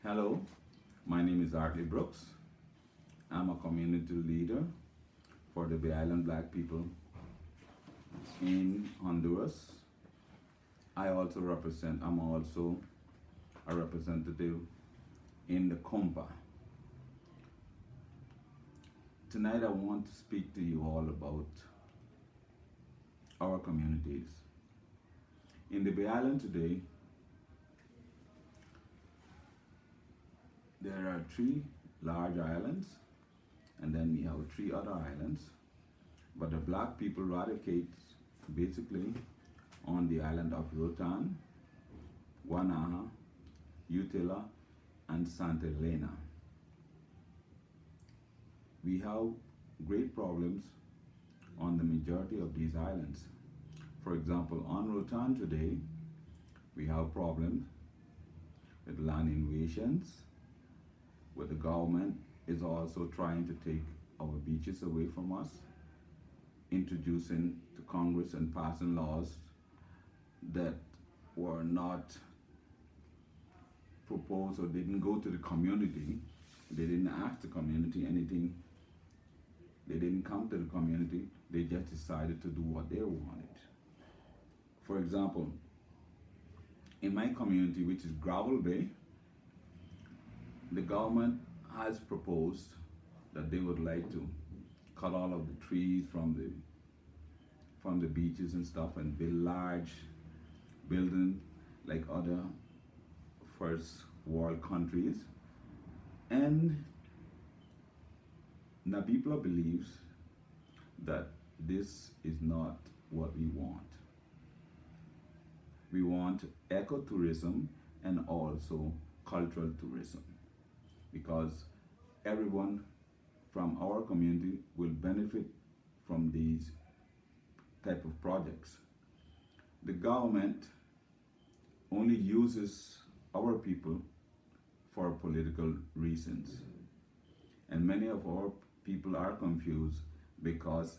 Hello, my name is Artley Brooks. I'm a community leader for the Bay Island Black people in Honduras. I'm also a representative in the COMPA. Tonight I want to speak to you all about our communities. In the Bay Island today, there are three large islands, and then we have three other islands. But the black people radicate basically on the island of Rotan, Guanaja, Utila, and Santa Elena. We have great problems on the majority of these islands. For example, on Rotan today, we have problems with land invasions, where the government is also trying to take our beaches away from us, introducing to Congress and passing laws that were not proposed or didn't go to the community. They didn't ask the community anything. They didn't come to the community. They just decided to do what they wanted. For example, in my community, which is Gravel Bay, the government has proposed that they would like to cut all of the trees from the beaches and stuff and build large buildings like other first world countries. And Nabibla believes that this is not what we want. We want ecotourism and also cultural tourism, because everyone from our community will benefit from these type of projects. The government only uses our people for political reasons, and many of our people are confused because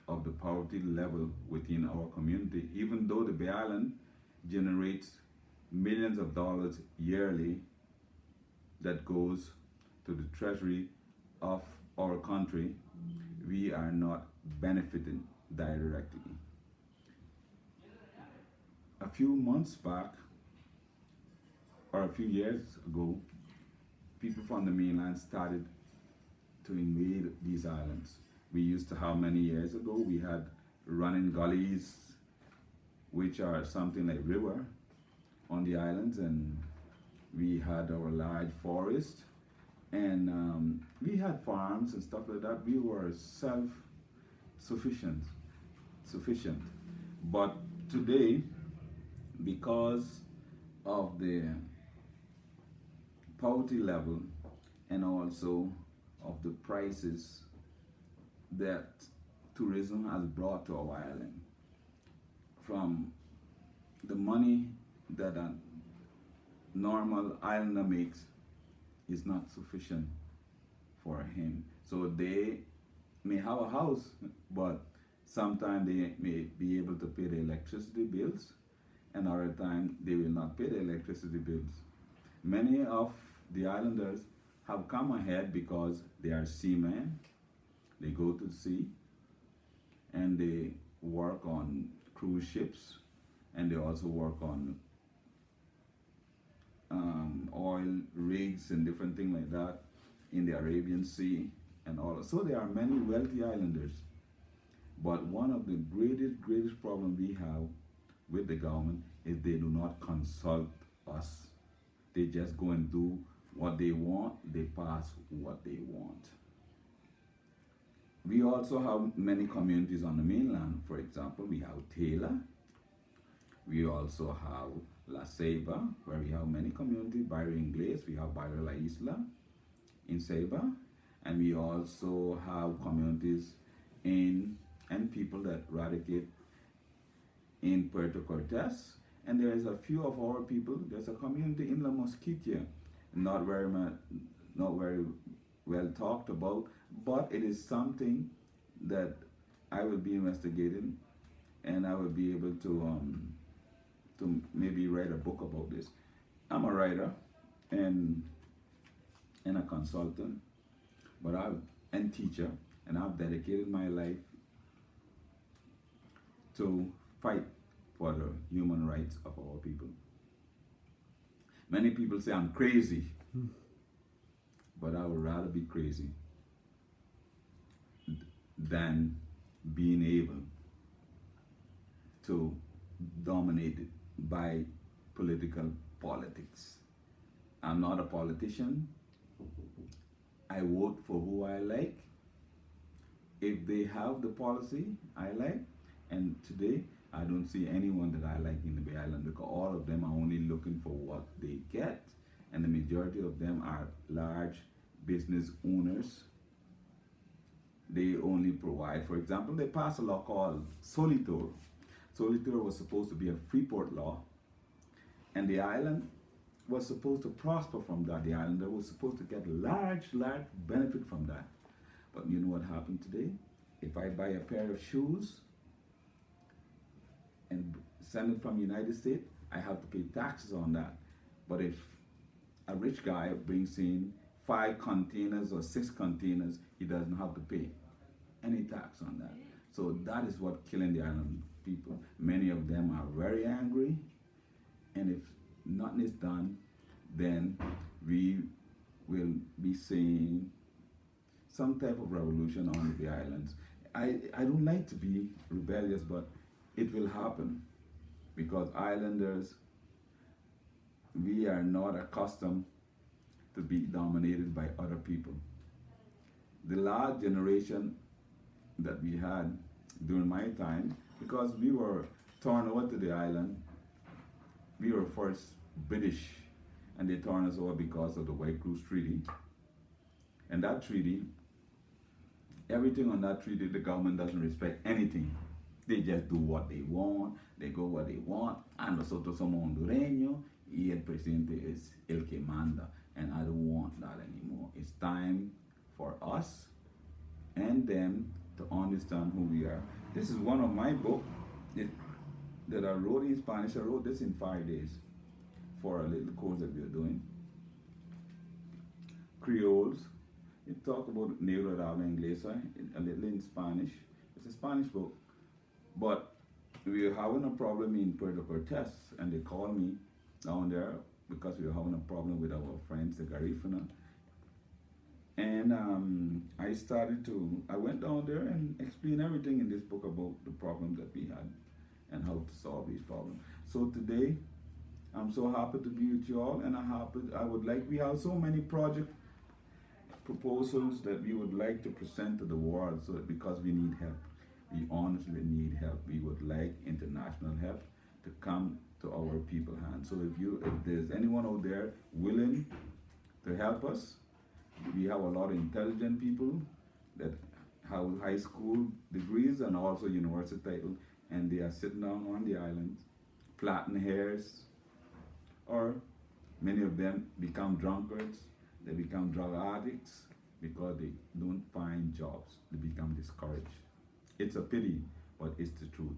of the poverty level within our community. Even though the Bay Island generates millions of dollars yearly that goes to the treasury of our country, we are not benefiting directly. A few months back, or a few years ago, people from the mainland started to invade these islands. We used to have, many years ago, we had running gullies, which are something like river on the islands, and we had our large forest, and we had farms and stuff like that. We were self-sufficient, sufficient. But today, because of the poverty level and also of the prices that tourism has brought to our island, from the money that a normal islander makes is not sufficient for him. So they may have a house, but sometimes they may be able to pay the electricity bills, and other time they will not pay the electricity bills. Many of the islanders have come ahead because they are seamen. They go to sea and they work on cruise ships, and they also work on oil rigs and different things like that in the Arabian Sea and all. So there are many wealthy islanders. But one of the greatest problem we have with the government is they do not consult us. They just go and do what they want. They pass what they want. We also have many communities on the mainland. For example, we have Taylor. We also have La Ceiba, where we have many communities. Barrio Ingles, we have Barrio La Isla in Ceiba. And we also have communities and people that radicate in Puerto Cortes. And there is a few of our people. There's a community in La Mosquitia, not very well talked about, but it is something that I will be investigating, and I will be able to maybe write a book about this. I'm a writer. and and a consultant, but I've and teacher, and I've dedicated my life to fight for the human rights of our people. Many people say I'm crazy, but I would rather be crazy than being able to dominate it by politics. I'm not a politician. I vote for who I like. If they have the policy I like, and today I don't see anyone that I like in the Bay Island because all of them are only looking for what they get, and the majority of them are large business owners. They only provide, for example, they passed a law called Solitor. Solitor was supposed to be a Freeport law, and the island was supposed to prosper from that. The islander was supposed to get large benefit from that. But you know what happened today? If I buy a pair of shoes and send it from the United States, I have to pay taxes on that. But if a rich guy brings in 5 containers or 6 containers, he doesn't have to pay any tax on that. So that is what killing the island people. Many of them are very angry, and if nothing is done, then we will be seeing some type of revolution on the islands. I don't like to be rebellious, but it will happen because islanders, we are not accustomed to be dominated by other people. The last generation that we had during my time, because we were torn over to the island, we were first British, and they torn us over because of the White Cruise Treaty. And that treaty, everything on that treaty, the government doesn't respect anything. They just do what they want, they go where they want. And nosotros somos hondureños, y el presidente es el que manda. And I don't want that anymore. It's time for us and them to understand who we are. This is one of my books that I wrote in Spanish. I wrote this in 5 days for a little course that we're doing. Creoles. It talk about negro de habla inglesa, a little in Spanish. It's a Spanish book. But we were having a problem in Puerto Cortes, and they called me down there because we were having a problem with our friends, the Garifuna. And I went down there and explained everything in this book about the problems that we had and how to solve these problems. So today, I'm so happy to be with you all, and we have so many project proposals that we would like to present to the world, so that because we need help. We honestly need help. We would like international help to come to our people hands. So if there's anyone out there willing to help us, we have a lot of intelligent people that have high school degrees and also university title, and they are sitting down on the island, plaiting hairs, or many of them become drunkards, they become drug addicts because they don't find jobs. They become discouraged. It's a pity, but it's the truth.